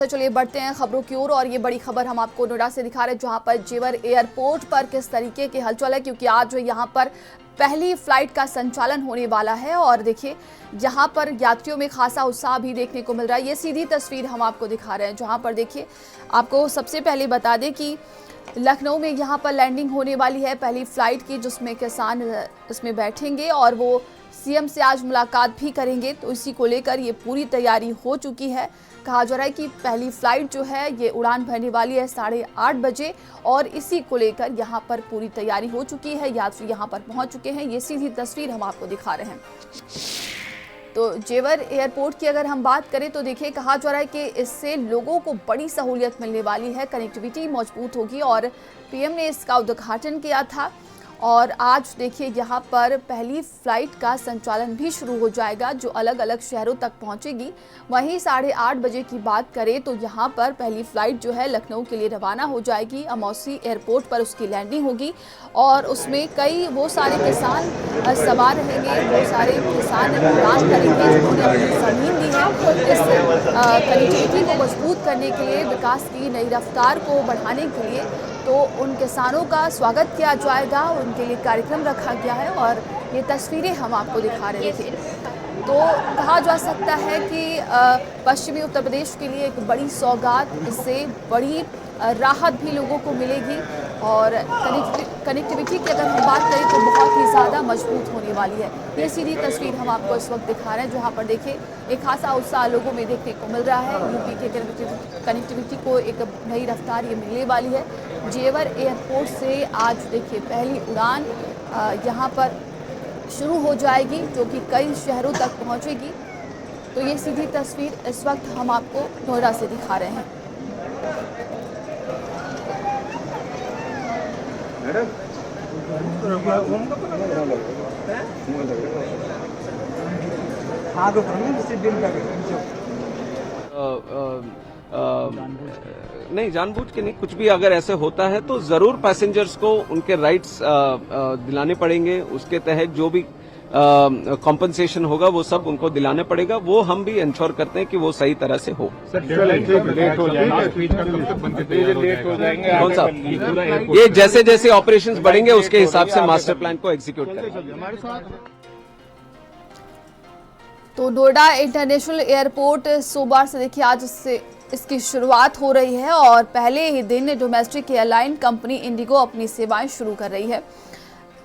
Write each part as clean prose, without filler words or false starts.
तो चलिए बढ़ते हैं खबरों की ओर और ये बड़ी खबर हम आपको नोएडा से दिखा रहे हैं जहां पर जेवर एयरपोर्ट पर किस तरीके की हलचल है, क्योंकि आज यहां पर पहली फ्लाइट का संचालन होने वाला है और देखिए यहां पर यात्रियों में खासा उत्साह भी देखने को मिल रहा है। ये सीधी तस्वीर हम आपको दिखा रहे हैं जहां पर देखिए आपको सबसे पहले बता दें कि लखनऊ में यहाँ पर लैंडिंग होने वाली है पहली फ्लाइट की, जिसमें किसान इसमें बैठेंगे और वो सीएम से आज मुलाकात भी करेंगे। तो इसी को लेकर ये पूरी तैयारी हो चुकी है। कहा जा रहा है कि पहली फ्लाइट जो है ये उड़ान भरने वाली है 8:30 बजे और इसी को लेकर यहाँ पर पूरी तैयारी हो चुकी है। यात्री यहाँ पर पहुँच चुके हैं। ये सीधी तस्वीर हम आपको दिखा रहे हैं। तो जेवर एयरपोर्ट की अगर हम बात करें तो देखिए कहा जा रहा है कि इससे लोगों को बड़ी सहूलियत मिलने वाली है, कनेक्टिविटी मजबूत होगी और पीएम ने इसका उद्घाटन किया था और आज देखिए यहाँ पर पहली फ्लाइट का संचालन भी शुरू हो जाएगा जो अलग अलग शहरों तक पहुँचेगी। वहीं 8:30 बजे की बात करें तो यहाँ पर पहली फ्लाइट जो है लखनऊ के लिए रवाना हो जाएगी। अमौसी एयरपोर्ट पर उसकी लैंडिंग होगी और उसमें कई वो सारे किसान सवार रहेंगे, वो सारे किसान उड़ान करेंगे जिन्होंने अपनी ज़मीन दी है। इस कनेक्टिविटी को मजबूत करने के लिए, विकास की नई रफ्तार को बढ़ाने के लिए तो उन किसानों का स्वागत किया जाएगा, उनके लिए कार्यक्रम रखा गया है और ये तस्वीरें हम आपको दिखा रहे थे। तो कहा जा सकता है कि पश्चिमी उत्तर प्रदेश के लिए एक बड़ी सौगात, इससे बड़ी राहत भी लोगों को मिलेगी और कनेक्टिविटी की अगर हम बात करें तो बहुत ही ज़्यादा मजबूत होने वाली है। ये सीधी तस्वीर हम आपको इस वक्त दिखा रहे हैं जहाँ पर देखिए एक खासा उत्साह लोगों में देखने को मिल रहा है। यूपी के कनेक्टिविटी को एक नई रफ्तार ये मिलने वाली है। जेवर एयरपोर्ट से आज देखिए पहली उड़ान यहाँ पर शुरू हो जाएगी जो कि कई शहरों तक पहुँचेगी। तो ये सीधी तस्वीर इस वक्त हम आपको नोएडा से दिखा रहे हैं। नहीं, जानबूझ के नहीं, कुछ भी अगर ऐसे होता है तो जरूर पैसेंजर्स को उनके राइट्स दिलाने पड़ेंगे। उसके तहत जो भी कॉम्पनसेशन होगा वो सब उनको दिलाने पड़ेगा। वो हम भी इंश्योर करते हैं कि वो सही तरह से हो। कौन सा ये जैसे जैसे ऑपरेशंस बढ़ेंगे उसके हिसाब से मास्टर प्लान को एग्जीक्यूट करेंगे। तो नोएडा इंटरनेशनल एयरपोर्ट सोमवार से देखिए आज से इसकी शुरुआत हो रही है और पहले ही दिन डोमेस्टिक एयरलाइन कंपनी इंडिगो अपनी सेवाएं शुरू कर रही है।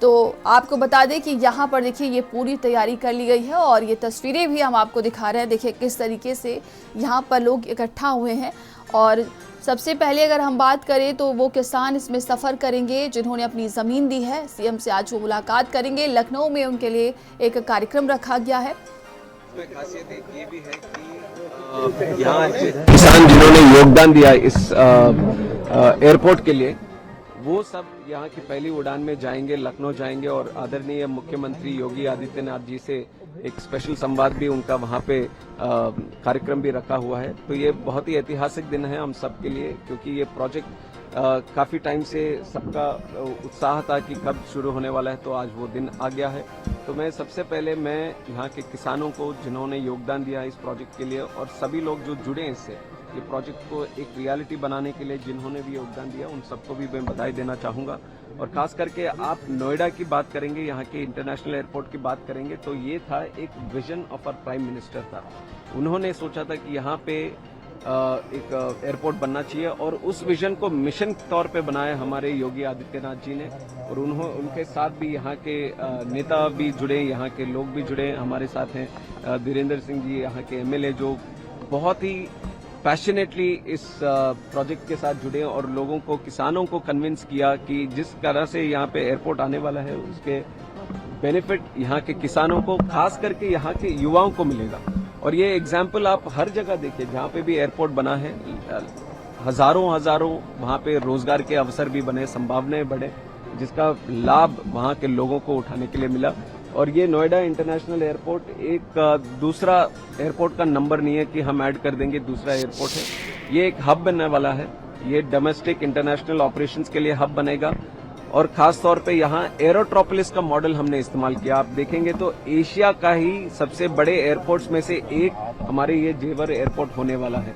तो आपको बता दें कि यहाँ पर देखिए ये पूरी तैयारी कर ली गई है और ये तस्वीरें भी हम आपको दिखा रहे हैं। देखिए किस तरीके से यहाँ पर लोग इकट्ठा हुए हैं और सबसे पहले अगर हम बात करें तो वो किसान इसमें सफ़र करेंगे जिन्होंने अपनी ज़मीन दी है। सीएम से आज वो मुलाकात करेंगे। लखनऊ में उनके लिए एक कार्यक्रम रखा गया है। खासियत एक ये भी है कि यहाँ किसान जिन्होंने योगदान दिया इस एयरपोर्ट के लिए वो सब यहाँ की पहली उड़ान में जाएंगे, लखनऊ जाएंगे और आदरणीय मुख्यमंत्री योगी आदित्यनाथ जी से एक स्पेशल संवाद भी उनका वहाँ पे कार्यक्रम भी रखा हुआ है। तो ये बहुत ही ऐतिहासिक दिन है हम सब के लिए, क्योंकि ये प्रोजेक्ट काफी टाइम से सबका उत्साह था कि कब शुरू होने वाला है, तो आज वो दिन आ गया है। तो मैं सबसे पहले यहाँ के किसानों को जिन्होंने योगदान दिया इस प्रोजेक्ट के लिए और सभी लोग जो जुड़े हैं इससे, ये प्रोजेक्ट को एक रियलिटी बनाने के लिए जिन्होंने भी योगदान दिया, उन सबको भी मैं बधाई देना चाहूँगा। और खास करके आप नोएडा की बात करेंगे, यहाँ के इंटरनेशनल एयरपोर्ट की बात करेंगे, तो ये था एक vision of our prime minister था। उन्होंने सोचा था कि यहाँ पे एक एयरपोर्ट बनना चाहिए और उस विजन को मिशन के तौर पे बनाया हमारे योगी आदित्यनाथ जी ने। और उनके साथ भी यहाँ के नेता भी जुड़े, यहाँ के लोग भी जुड़े हमारे साथ हैं। धीरेन्द्र सिंह जी यहाँ के एमएलए जो बहुत ही पैशनेटली इस प्रोजेक्ट के साथ जुड़े और लोगों को, किसानों को कन्विंस किया कि जिस तरह से यहाँ पे एयरपोर्ट आने वाला है उसके बेनिफिट यहाँ के किसानों को, खास करके यहाँ के युवाओं को मिलेगा। और ये एग्जाम्पल आप हर जगह देखिए, जहाँ पे भी एयरपोर्ट बना है हजारों वहाँ पे रोजगार के अवसर भी बने, संभावनाएं बढ़े, जिसका लाभ वहाँ के लोगों को उठाने के लिए मिला। और ये नोएडा इंटरनेशनल एयरपोर्ट एक दूसरा एयरपोर्ट का नंबर नहीं है कि हम ऐड कर देंगे दूसरा एयरपोर्ट है। ये एक हब बनने वाला है। ये डोमेस्टिक इंटरनेशनल ऑपरेशंस के लिए हब बनेगा और खास तौर पे यहाँ एरोट्रोपोलिस का मॉडल हमने इस्तेमाल किया। आप देखेंगे तो एशिया का ही सबसे बड़े एयरपोर्ट्स में से एक हमारे ये जेवर एयरपोर्ट होने वाला है।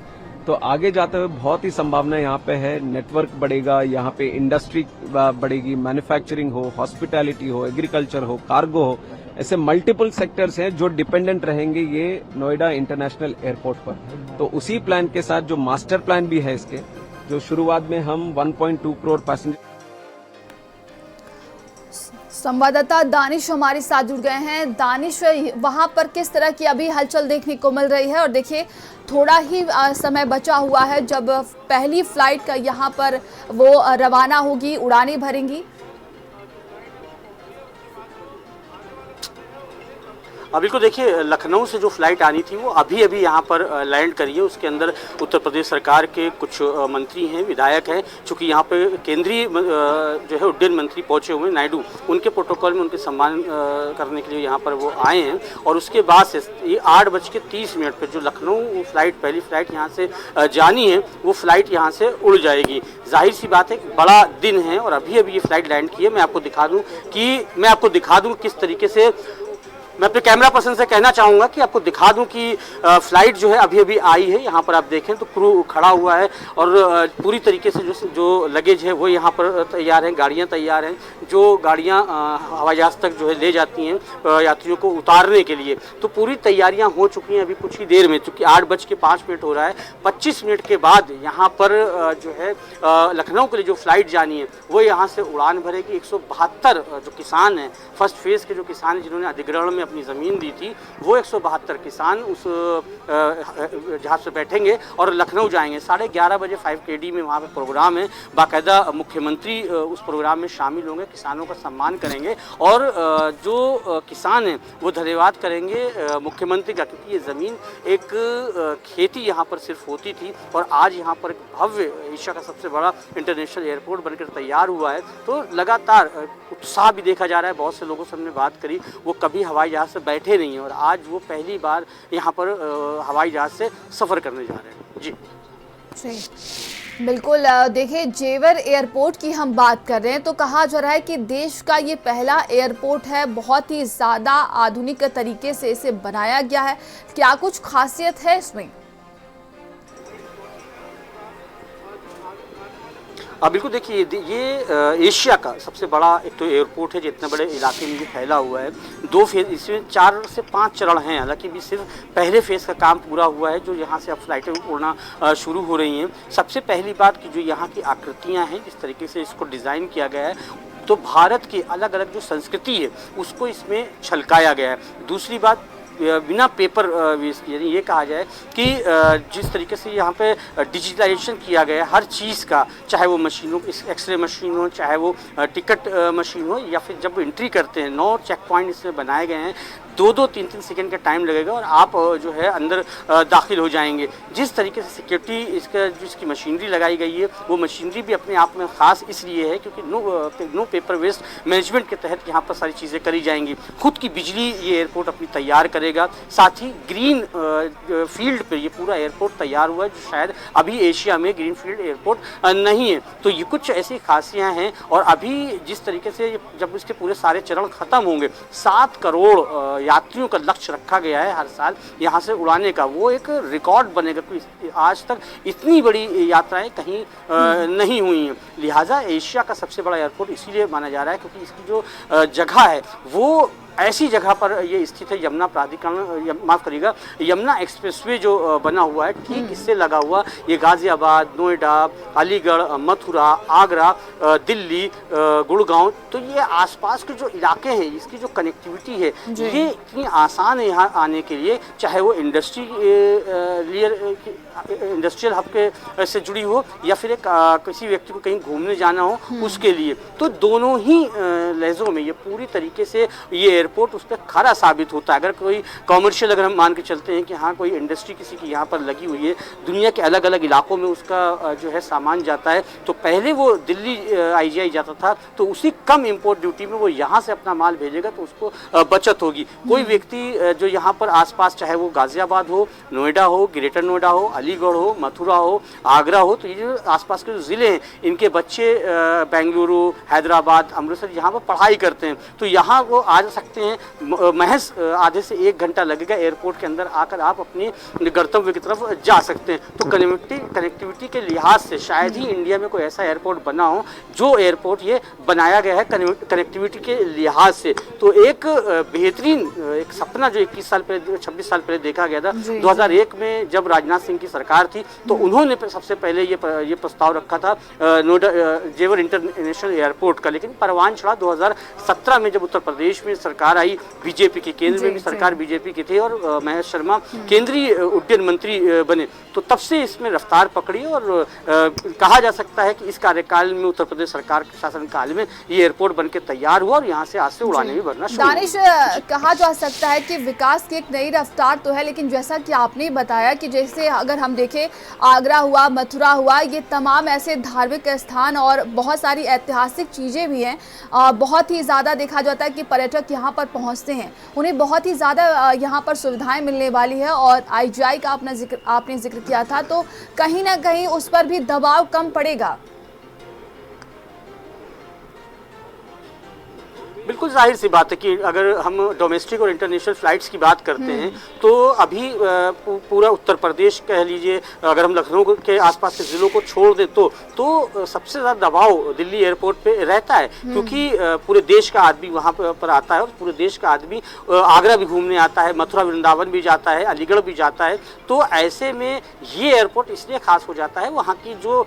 तो आगे जाते हुए बहुत ही संभावना यहाँ पे है, नेटवर्क बढ़ेगा, यहाँ पे इंडस्ट्री बढ़ेगी, मैन्युफैक्चरिंग हो, हॉस्पिटैलिटी हो, एग्रीकल्चर हो, कार्गो हो, ऐसे मल्टीपल सेक्टर्स हैं जो डिपेंडेंट रहेंगे ये नोएडा इंटरनेशनल एयरपोर्ट पर। तो उसी प्लान के साथ जो मास्टर प्लान भी है इसके, जो शुरुआत में हम 1.2 करोड़ पैसेंजर। संवाददाता दानिश हमारे साथ जुड़ गए हैं। दानिश, वहां पर किस तरह की अभी हलचल देखने को मिल रही है? और देखिए थोड़ा ही समय बचा हुआ है जब पहली फ्लाइट का यहां पर वो रवाना होगी, उड़ानें भरेंगी। बिल्कुल, देखिए लखनऊ से जो फ्लाइट आनी थी वो अभी अभी यहाँ पर लैंड करी है। उसके अंदर उत्तर प्रदेश सरकार के कुछ मंत्री हैं, विधायक हैं। चूँकि यहाँ पे केंद्रीय जो है उड्डयन मंत्री पहुँचे हुए हैं, नायडू, उनके प्रोटोकॉल में उनके सम्मान करने के लिए यहाँ पर वो आए हैं। और उसके बाद से ये 8:30 पर जो लखनऊ फ्लाइट, पहली फ्लाइट यहाँ से जानी है, वो फ्लाइट यहाँ से उड़ जाएगी। जाहिर सी बात है, बड़ा दिन है और अभी अभी ये फ्लाइट लैंड की है। मैं आपको दिखा दूँ किस तरीके से, मैं अपने कैमरा पर्सन से कहना चाहूँगा कि आपको दिखा दूं कि फ़्लाइट जो है अभी अभी आई है। यहाँ पर आप देखें तो क्रू खड़ा हुआ है और पूरी तरीके से जो लगेज है वो यहाँ पर तैयार हैं, गाड़ियाँ तैयार हैं, जो गाड़ियाँ हवाई जहाज़ तक जो है ले जाती हैं यात्रियों को उतारने के लिए। तो पूरी तैयारियाँ हो चुकी हैं। अभी कुछ ही देर में, चूँकि 8:05 हो रहा है, 25 मिनट के बाद यहाँ पर जो है लखनऊ के लिए जो फ़्लाइट जानी है वो यहाँ से उड़ान भरेगी। 172 जो किसान हैं, फर्स्ट फेज़ के जो किसान हैं जिन्होंने अधिग्रहण में अपनी ज़मीन दी थी, वो 172 किसान उस जहाज़ पे बैठेंगे और लखनऊ जाएंगे। 11:30 बजे 5 KD में वहाँ पे प्रोग्राम है। बाकायदा मुख्यमंत्री उस प्रोग्राम में शामिल होंगे, किसानों का सम्मान करेंगे और जो किसान हैं वो धन्यवाद करेंगे मुख्यमंत्री का, क्योंकि ये ज़मीन एक खेती यहाँ पर सिर्फ होती थी और आज यहाँ पर भव्य एशिया का सबसे बड़ा इंटरनेशनल एयरपोर्ट बनकर तैयार हुआ है। तो लगातार उत्साह भी देखा जा रहा है। बहुत से लोगों से हमने बात करी, वो कभी हवाई जहाज़ से बैठे नहीं हैं और आज वो पहली बार यहाँ पर हवाई जहाज़ से सफ़र करने जा रहे हैं। जी बिल्कुल, देखिए जेवर एयरपोर्ट की हम बात कर रहे हैं तो कहा जा रहा है कि देश का ये पहला एयरपोर्ट है, बहुत ही ज़्यादा आधुनिक तरीके से इसे बनाया गया है। क्या कुछ खासियत है इसमें? बिल्कुल, देखिए ये एशिया का सबसे बड़ा एक तो एयरपोर्ट है जो इतने बड़े इलाके में फैला हुआ है। 2 फेज़, इसमें 4 से 5 चरण हैं। हालांकि भी सिर्फ पहले फेज़ का काम पूरा हुआ है, जो यहाँ से अब फ्लाइटें उड़ना शुरू हो रही हैं। सबसे पहली बात कि जो यहाँ की आकृतियाँ हैं, जिस तरीके से इसको डिज़ाइन किया गया है, तो भारत की अलग अलग जो संस्कृति है उसको इसमें झलकाया गया है। दूसरी बात, बिना पेपर यानी ये कहा जाए कि जिस तरीके से यहाँ पे डिजिटलाइजेशन किया गया है हर चीज़ का, चाहे वो मशीनों, एक्सरे मशीन हो, चाहे वो टिकट मशीन हो, या फिर जब एंट्री करते हैं 9 चेक पॉइंट इसमें बनाए गए हैं। 2-2, 3-3 सेकंड का टाइम लगेगा और आप जो है अंदर दाखिल हो जाएंगे। जिस तरीके से सिक्योरिटी जिसकी मशीनरी लगाई गई है, वो मशीनरी भी अपने आप में ख़ास इसलिए है क्योंकि नो पेपर वेस्ट मैनेजमेंट के तहत यहाँ पर सारी चीज़ें करी जाएंगी। खुद की बिजली ये एयरपोर्ट अपनी तैयार करेगा। साथ ही ग्रीन फील्ड पर ये पूरा एयरपोर्ट तैयार हुआ है, जो शायद अभी एशिया में ग्रीन फील्ड एयरपोर्ट नहीं है। तो ये कुछ ऐसी खासियाँ हैं। और अभी जिस तरीके से जब इसके पूरे सारे चरण ख़त्म होंगे, 7 करोड़ यात्रियों का लक्ष्य रखा गया है हर साल यहाँ से उड़ाने का, वो एक रिकॉर्ड बनेगा। आज तक इतनी बड़ी यात्राएं कहीं नहीं हुई हैं। लिहाजा एशिया का सबसे बड़ा एयरपोर्ट इसीलिए माना जा रहा है क्योंकि इसकी जो जगह है वो ऐसी जगह पर ये स्थित है। यमुना प्राधिकरण, माफ़ करिएगा, यमुना एक्सप्रेसवे जो बना हुआ है ठीक इससे लगा हुआ, ये गाज़ियाबाद, नोएडा, अलीगढ़, मथुरा, आगरा, दिल्ली, गुड़गांव, तो ये आसपास के जो इलाके हैं, इसकी जो कनेक्टिविटी है ये इतनी आसान है यहाँ आने के लिए, चाहे वो इंडस्ट्रियल हब के से जुड़ी हो या फिर किसी व्यक्ति को कहीं घूमने जाना हो उसके लिए। तो दोनों ही लहजों में ये पूरी तरीके से ये एयरपोर्ट उस पर खरा साबित होता है। अगर कोई कॉमर्शियल, अगर हम मान के चलते हैं कि हाँ कोई इंडस्ट्री किसी की यहाँ पर लगी हुई है, दुनिया के अलग अलग इलाकों में उसका जो है सामान जाता है, तो पहले वो दिल्ली IGI जाता था, तो उसी कम इम्पोर्ट ड्यूटी में वो यहाँ से अपना माल भेजेगा तो उसको बचत होगी। कोई व्यक्ति जो यहाँ पर आसपास, चाहे वो गाज़ियाबाद हो, नोएडा हो, ग्रेटर नोएडा हो, अलीगढ़ हो, मथुरा हो, आगरा हो, तो ये जो आसपास के जो ज़िले हैं इनके बच्चे बेंगलुरु, हैदराबाद, अमृतसर यहाँ पर पढ़ाई करते हैं, तो यहाँ वो आ सकते सकते हैं महज आधे से 1 घंटा लगेगा एयरपोर्ट के अंदर आकर आप अपने गंतव्य की तरफ जा सकते हैं। तो कनेक्टिविटी के लिहाज से शायद ही इंडिया में कोई ऐसा एयरपोर्ट बना हो जो एयरपोर्ट ये बनाया गया है कनेक्टिविटी के लिहाज से। तो एक बेहतरीन एक सपना जो 21 साल पहले 26 साल पहले देखा गया था 2001 में जब राजनाथ सिंह की सरकार थी, तो उन्होंने सबसे पहले ये प्रस्ताव रखा था नोएडा जेवर इंटरनेशनल एयरपोर्ट का। लेकिन परवान चढ़ा 2017 में जब उत्तर प्रदेश में सरकार आई बीजेपी की, केंद्र में भी सरकार बीजेपी की थी और महेश शर्मा केंद्रीय उड्डयन मंत्री बने, तो तब से इसमें रफ्तार पकड़ी और कहा जा सकता है कि इस कार्यकाल में उत्तर प्रदेश सरकार के शासनकाल में ये एयरपोर्ट बनके तैयार हुआ और यहाँ से आज से उड़ाने भी भरना शुरू। दानिश, कहा जा सकता है कि विकास की एक नई रफ्तार तो है, लेकिन जैसा कि आपने बताया कि जैसे अगर हम देखें आगरा हुआ, मथुरा हुआ, ये तमाम ऐसे धार्मिक स्थान और बहुत सारी ऐतिहासिक चीज़ें भी हैं। बहुत ही ज़्यादा देखा जाता है कि पर्यटक यहाँ पर पहुँचते हैं, उन्हें बहुत ही ज़्यादा यहाँ पर सुविधाएं मिलने वाली है। और IGI का आपने जिक्र किया था, तो कहीं ना कहीं उस पर भी दबाव कम पड़ेगा। बिल्कुल जाहिर सी बात है कि अगर हम डोमेस्टिक और इंटरनेशनल फ्लाइट्स की बात करते हैं तो अभी पूरा उत्तर प्रदेश कह लीजिए, अगर हम लखनऊ के आसपास के ज़िलों को छोड़ दें तो सबसे ज़्यादा दबाव दिल्ली एयरपोर्ट पे रहता है, क्योंकि पूरे देश का आदमी वहाँ पर आता है और पूरे देश का आदमी आगरा भी घूमने आता है, मथुरा वृंदावन भी जाता है, अलीगढ़ भी जाता है। तो ऐसे में ये एयरपोर्ट इसलिए खास हो जाता है, वहाँ की जो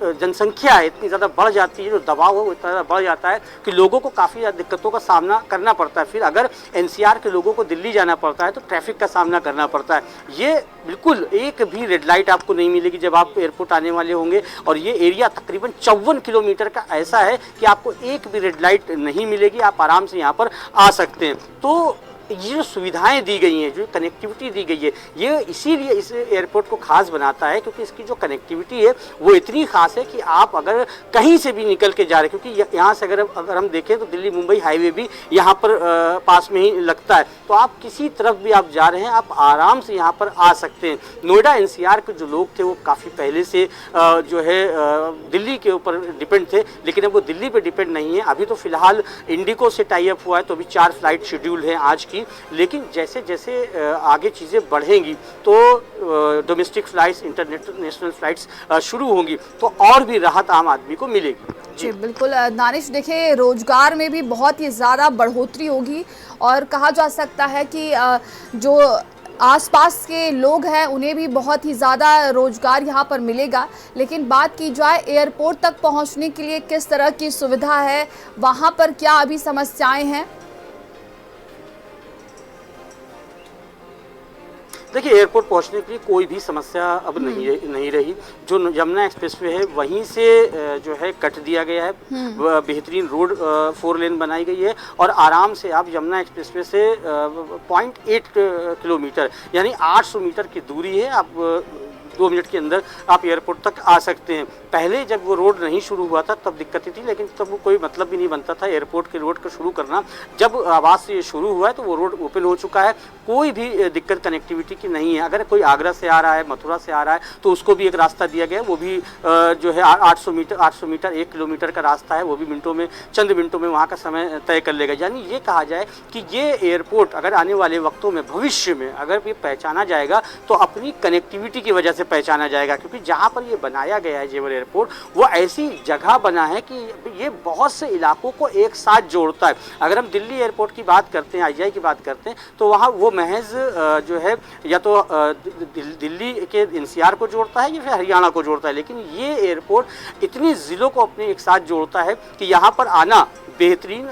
जनसंख्या है इतनी ज़्यादा बढ़ जाती है, जो दबाव है वो इतना ज़्यादा बढ़ जाता है कि लोगों को काफ़ी दिक्कतों का सामना करना पड़ता है। फिर अगर NCR के लोगों को दिल्ली जाना पड़ता है तो ट्रैफिक का सामना करना पड़ता है। ये बिल्कुल एक भी रेड लाइट आपको नहीं मिलेगी जब आप एयरपोर्ट आने वाले होंगे, और ये एरिया तकरीबन 54 किलोमीटर का ऐसा है कि आपको एक भी रेड लाइट नहीं मिलेगी, आप आराम से यहाँ पर आ सकते हैं। तो ये जो सुविधाएं दी गई हैं, जो कनेक्टिविटी दी गई है, ये इसीलिए इस एयरपोर्ट को खास बनाता है, क्योंकि इसकी जो कनेक्टिविटी है वो इतनी खास है कि आप अगर कहीं से भी निकल के जा रहे, क्योंकि यहाँ से अगर हम देखें तो दिल्ली मुंबई हाईवे भी यहाँ पर पास में ही लगता है, तो आप किसी तरफ भी आप जा रहे हैं आप आराम से यहाँ पर आ सकते हैं। नोएडा NCR के जो लोग थे वो काफ़ी पहले से जो है दिल्ली के ऊपर डिपेंड थे, लेकिन अब वो दिल्ली पर डिपेंड नहीं है। अभी तो फिलहाल इंडिगो से टाई अप हुआ है, तो अभी 4 फ्लाइट शेड्यूल है आज की, लेकिन जैसे जैसे आगे चीज़ें बढ़ेंगी तो डोमेस्टिक फ्लाइट्स, इंटरनेशनल फ्लाइट्स शुरू होंगी तो और भी राहत आम आदमी को मिलेगी। जी बिल्कुल दानिश, देखिए रोजगार में भी बहुत ही ज़्यादा बढ़ोतरी होगी और कहा जा सकता है कि जो आसपास के लोग हैं उन्हें भी बहुत ही ज़्यादा रोजगार यहाँ पर मिलेगा। लेकिन बात की जाए एयरपोर्ट तक पहुँचने के लिए किस तरह की सुविधा है, वहाँ पर क्या अभी समस्याएं हैं? देखिए एयरपोर्ट पहुंचने के लिए कोई भी समस्या अब नहीं रही। जो यमुना एक्सप्रेसवे है वहीं से जो है कट दिया गया है, बेहतरीन रोड 4 लेन बनाई गई है और आराम से आप यमुना एक्सप्रेसवे से 0.8 किलोमीटर यानी 800 मीटर की दूरी है, आप 2 मिनट के अंदर आप एयरपोर्ट तक आ सकते हैं। पहले जब वो रोड नहीं शुरू हुआ था तब दिक्कतें थी, लेकिन तब वो कोई मतलब भी नहीं बनता था एयरपोर्ट के रोड का शुरू करना। जब आवाज़ से ये शुरू हुआ है तो वो रोड ओपन हो चुका है, कोई भी दिक्कत कनेक्टिविटी की नहीं है। अगर कोई आगरा से आ रहा है, मथुरा से आ रहा है तो उसको भी एक रास्ता दिया गया है, वो भी जो है 800 मीटर 1 किलोमीटर का रास्ता है, वो भी चंद मिनटों में वहाँ का समय तय कर लेगा। यानी ये कहा जाए कि ये एयरपोर्ट अगर आने वाले वक्तों में भविष्य में अगर ये पहचाना जाएगा तो अपनी कनेक्टिविटी की वजह से पहचाना जाएगा, क्योंकि जहाँ पर ये बनाया गया है जेवर एयरपोर्ट वो ऐसी जगह बना है कि ये बहुत से इलाकों को एक साथ जोड़ता है। अगर हम दिल्ली एयरपोर्ट की बात करते हैं, IGI की बात करते हैं, तो वहाँ वो महज जो है या तो दिल्ली के NCR को जोड़ता है या फिर हरियाणा को जोड़ता है, लेकिन ये एयरपोर्ट इतने ज़िलों को अपने एक साथ जोड़ता है कि यहाँ पर आना बेहतरीन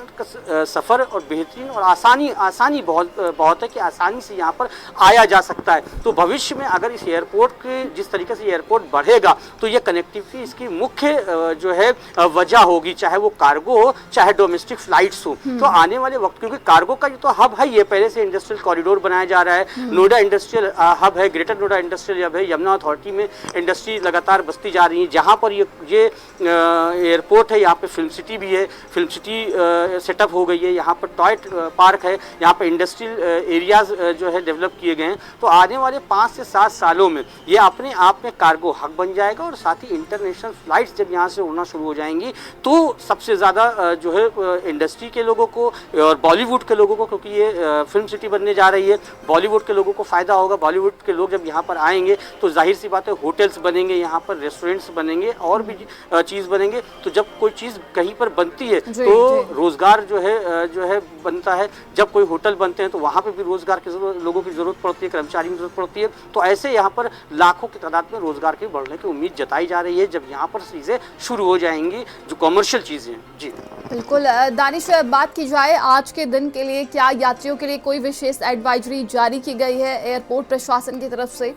सफ़र और बेहतरीन और आसानी बहुत है कि आसानी से यहाँ पर आया जा सकता है। तो भविष्य में अगर इस एयरपोर्ट के जिस तरीके से एयरपोर्ट बढ़ेगा तो ये कनेक्टिविटी इसकी मुख्य जो है वजह होगी, चाहे वो कार्गो हो चाहे डोमेस्टिक फ्लाइट्स हो। तो आने वाले वक्त, क्योंकि कार्गो का जो तो हब है, ये पहले से इंडस्ट्रियल कॉरिडोर बनाया जा रहा है, नोएडा इंडस्ट्रियल हब है, ग्रेटर नोएडा इंडस्ट्रियल हब है, यमुना अथॉरिटी में इंडस्ट्री लगातार बसती जा रही है। जहाँ पर ये एयरपोर्ट है यहाँ पे फिल्म सिटी भी है, फिल्म सिटी की सेटअप हो गई है, यहाँ पर टॉय पार्क है, यहाँ पर इंडस्ट्रियल एरियाज जो है डेवलप किए गए हैं। तो आने वाले 5 से 7 सालों में ये अपने आप में कार्गो हब बन जाएगा और साथ ही इंटरनेशनल फ्लाइट्स जब यहाँ से उड़ना शुरू हो जाएंगी तो सबसे ज़्यादा जो है इंडस्ट्री के लोगों को और बॉलीवुड के लोगों को, क्योंकि ये फिल्म सिटी बनने जा रही है, बॉलीवुड के लोगों को फ़ायदा होगा। बॉलीवुड के लोग जब यहाँ पर आएंगे तो जाहिर सी बात है होटल्स बनेंगे, यहाँ पर रेस्टोरेंट्स बनेंगे और भी चीज़ बनेंगे। तो जब कोई चीज़ कहीं पर बनती है तो रोज़गार जो है बनता है। जब कोई होटल बनते हैं तो वहाँ पर भी रोज़गार की लोगों की ज़रूरत पड़ती है, कर्मचारी की ज़रूरत पड़ती है। तो ऐसे यहाँ पर लाखों की तादाद में रोज़गार के बढ़ने की उम्मीद जताई जा रही है जब यहाँ पर चीज़ें शुरू हो जाएंगी, जो कमर्शियल चीज़ें हैं। जी बिल्कुल। दानिश, बात की जाए आज के दिन के लिए, क्या यात्रियों के लिए कोई विशेष एडवाइजरी जारी की गई है? एयरपोर्ट प्रशासन की तरफ से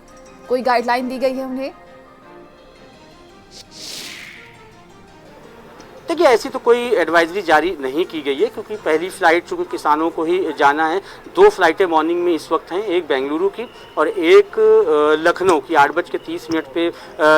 कोई गाइडलाइन दी गई है उन्हें? देखिए, ऐसी तो कोई एडवाइजरी जारी नहीं की गई है, क्योंकि पहली फ़्लाइट चूँकि किसानों को ही जाना है। 2 फ्लाइटें मॉर्निंग में इस वक्त हैं, एक बेंगलुरु की और एक लखनऊ की। 8:30 पे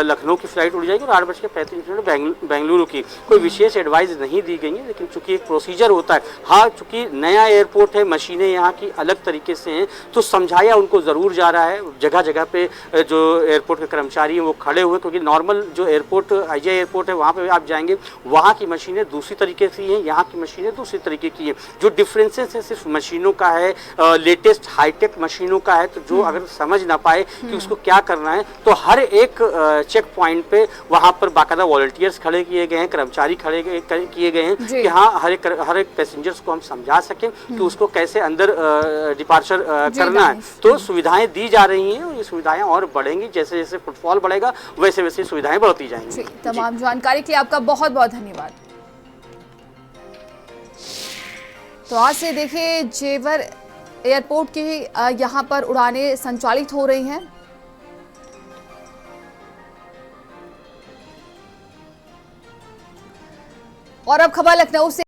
लखनऊ की फ़्लाइट उड़ जाएगी और 8:35 बेंगलुरु की। कोई विशेष एडवाइस नहीं दी गई है, लेकिन चूँकि एक प्रोसीजर होता है। हाँ, चूँकि नया एयरपोर्ट है, मशीनें यहाँ की अलग तरीके से हैं, तो समझाया उनको ज़रूर जा रहा है। जगह जगह पे जो एयरपोर्ट के कर्मचारी हैं वो खड़े हुए, क्योंकि नॉर्मल जो एयरपोर्ट IGI एयरपोर्ट है वहाँ पर आप जाएंगे, वहाँ की मशीनें दूसरी तरीके की हैं, यहाँ की मशीनें दूसरी तरीके की हैं। जो डिफरेंसेस है सिर्फ मशीनों का है, लेटेस्ट हाईटेक मशीनों का है। तो जो अगर समझ ना पाए कि उसको क्या करना है, तो हर एक चेक पॉइंट पे वहाँ पर बाकायदा वॉलंटियर्स खड़े किए गए हैं, कर्मचारी खड़े किए गए हैं कि हाँ हर एक पैसेंजर्स को हम समझा सकें कि उसको कैसे अंदर डिपार्चर करना है। तो सुविधाएं दी जा रही हैं और ये सुविधाएं और बढ़ेंगी। जैसे जैसे फुटफॉल बढ़ेगा वैसे वैसे सुविधाएं बढ़ती जाएंगी। तमाम जानकारी के लिए आपका बहुत बहुत धन्यवाद। तो आज से देखिए जेवर एयरपोर्ट की यहाँ पर उड़ानें संचालित हो रही हैं। और अब खबर लखनऊ से।